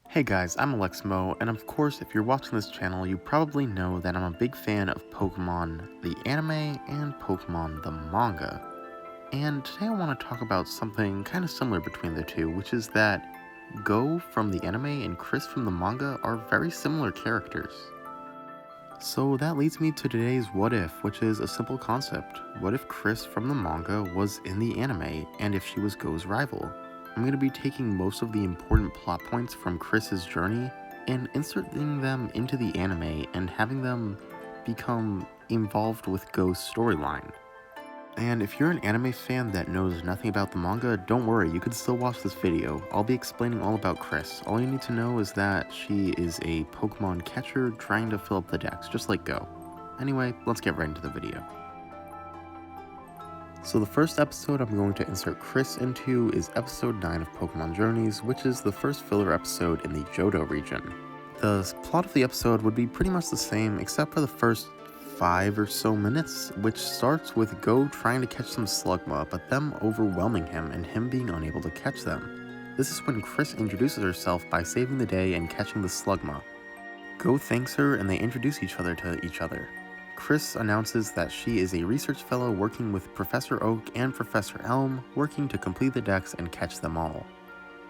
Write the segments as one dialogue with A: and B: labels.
A: Hey guys, I'm Alexmo, and of course, if you're watching this channel, you probably know that I'm a big fan of Pokemon the anime and Pokemon the manga. And today I want to talk about something kind of similar between the two, which is that Go from the anime and Kris from the manga are very similar characters. So that leads me to today's What If, which is a simple concept. What if Kris from the manga was in the anime, and if she was Go's rival? I'm going to be taking most of the important plot points from Kris's journey and inserting them into the anime and having them become involved with Go's storyline. And if you're an anime fan that knows nothing about the manga, don't worry, you can still watch this video. I'll be explaining all about Kris. All you need to know is that she is a Pokemon catcher trying to fill up the decks, just like Go. Anyway, let's get right into the video. So the first episode I'm going to insert Kris into is episode 9 of Pokemon Journeys, which is the first filler episode in the Johto region. The plot of the episode would be pretty much the same except for the first 5 or so minutes, which starts with Go trying to catch some Slugma, but them overwhelming him and him being unable to catch them. This is when Kris introduces herself by saving the day and catching the Slugma. Go thanks her and they introduce each other to each other. Kris announces that she is a research fellow working with Professor Oak and Professor Elm, working to complete the decks and catch them all.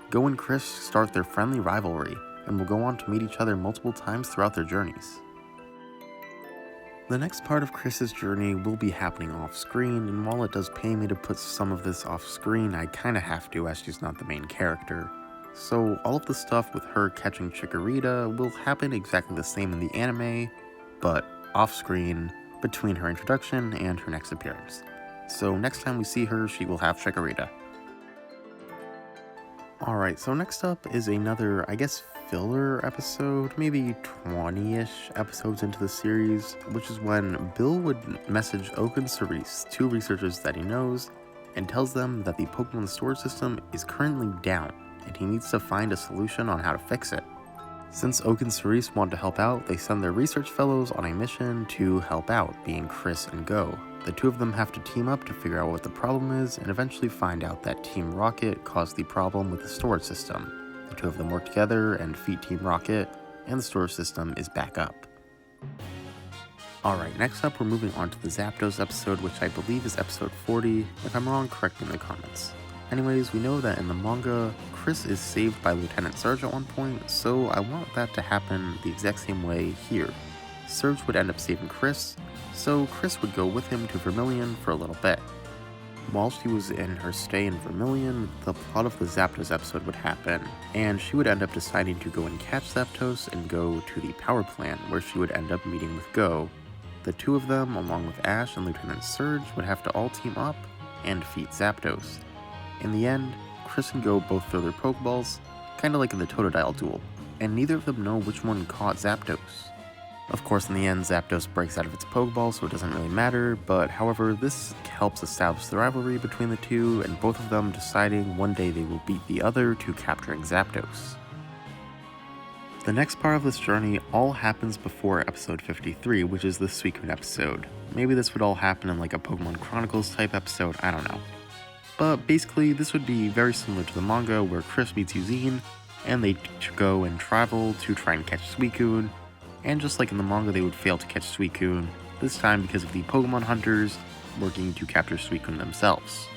A: Go and Kris start their friendly rivalry, and will go on to meet each other multiple times throughout their journeys. The next part of Kris's journey will be happening off-screen, and while it does pain me to put some of this off-screen, I kinda have to as she's not the main character. So all of the stuff with her catching Chikorita will happen exactly the same in the anime, but off-screen between her introduction and her next appearance. So next time we see her, she will have Chikorita. Alright, so next up is another, I guess, filler episode, maybe 20-ish episodes into the series, which is when Bill would message Oak and Cerise, two researchers that he knows, and tells them that the Pokemon storage system is currently down, and he needs to find a solution on how to fix it. Since Oak and Cerise want to help out, they send their research fellows on a mission to help out, being Kris and Go. The two of them have to team up to figure out what the problem is, and eventually find out that Team Rocket caused the problem with the storage system. The two of them work together and defeat Team Rocket, and the storage system is back up. Alright, next up we're moving on to the Zapdos episode, which I believe is episode 40. If I'm wrong, correct me in the comments. Anyways, we know that in the manga, Kris is saved by Lieutenant Surge at one point, so I want that to happen the exact same way here. Surge would end up saving Kris, so Kris would go with him to Vermilion for a little bit. While she was in her stay in Vermilion, the plot of the Zapdos episode would happen, and she would end up deciding to go and catch Zapdos and go to the power plant, where she would end up meeting with Go. The two of them, along with Ash and Lieutenant Surge, would have to all team up and defeat Zapdos. In the end, Kris and Go both throw their Pokeballs, kinda like in the Totodile duel, and neither of them know which one caught Zapdos. Of course, in the end, Zapdos breaks out of its Pokeball, so it doesn't really matter, but however, this helps establish the rivalry between the two, and both of them deciding one day they will beat the other to capturing Zapdos. The next part of this journey all happens before episode 53, which is the Suicune episode. Maybe this would all happen in like a Pokemon Chronicles type episode, I don't know. But basically, this would be very similar to the manga, where Kris meets Eugene, and they go and travel to try and catch Suicune, and just like in the manga, they would fail to catch Suicune, this time because of the Pokemon hunters working to capture Suicune themselves.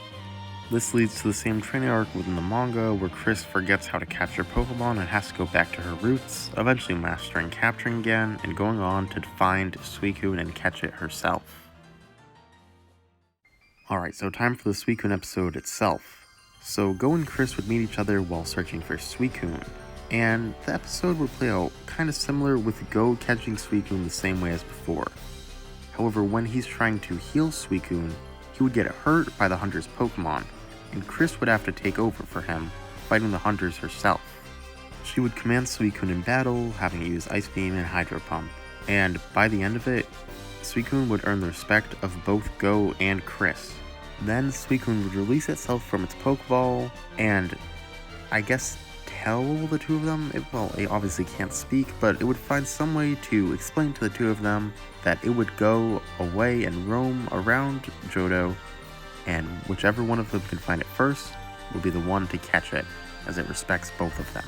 A: This leads to the same training arc within the manga, where Kris forgets how to capture Pokemon and has to go back to her roots, eventually mastering capturing again, and going on to find Suicune and catch it herself. Alright, so time for the Suicune episode itself. So Go and Kris would meet each other while searching for Suicune, and the episode would play out kinda similar with Go catching Suicune the same way as before. However, when he's trying to heal Suicune, he would get hurt by the hunter's Pokemon, and Kris would have to take over for him, fighting the hunters herself. She would command Suicune in battle, having to use Ice Beam and Hydro Pump, and by the end of it, Suicune would earn the respect of both Go and Kris. Then Suicune would release itself from its Pokeball, and I guess tell the two of them, it obviously can't speak, but it would find some way to explain to the two of them that it would go away and roam around Johto, and whichever one of them can find it first will be the one to catch it, as it respects both of them.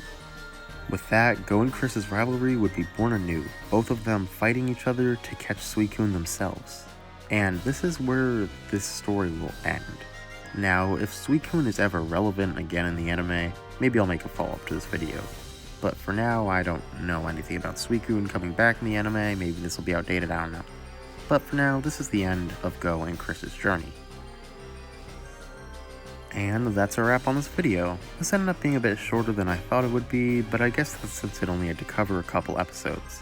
A: With that, Go and Kris's rivalry would be born anew, both of them fighting each other to catch Suicune themselves. And this is where this story will end. Now, if Suicune is ever relevant again in the anime, maybe I'll make a follow-up to this video. But for now, I don't know anything about Suicune coming back in the anime, maybe this will be outdated, I don't know. But for now, this is the end of Go and Kris's journey. And that's a wrap on this video. This ended up being a bit shorter than I thought it would be, but I guess that's since it only had to cover a couple episodes.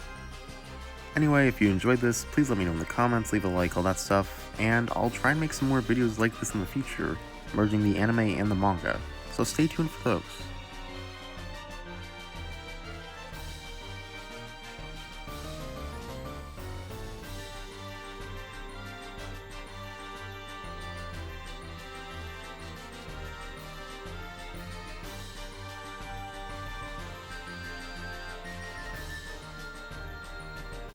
A: Anyway, if you enjoyed this, please let me know in the comments, leave a like, all that stuff, and I'll try and make some more videos like this in the future, merging the anime and the manga, so stay tuned for those.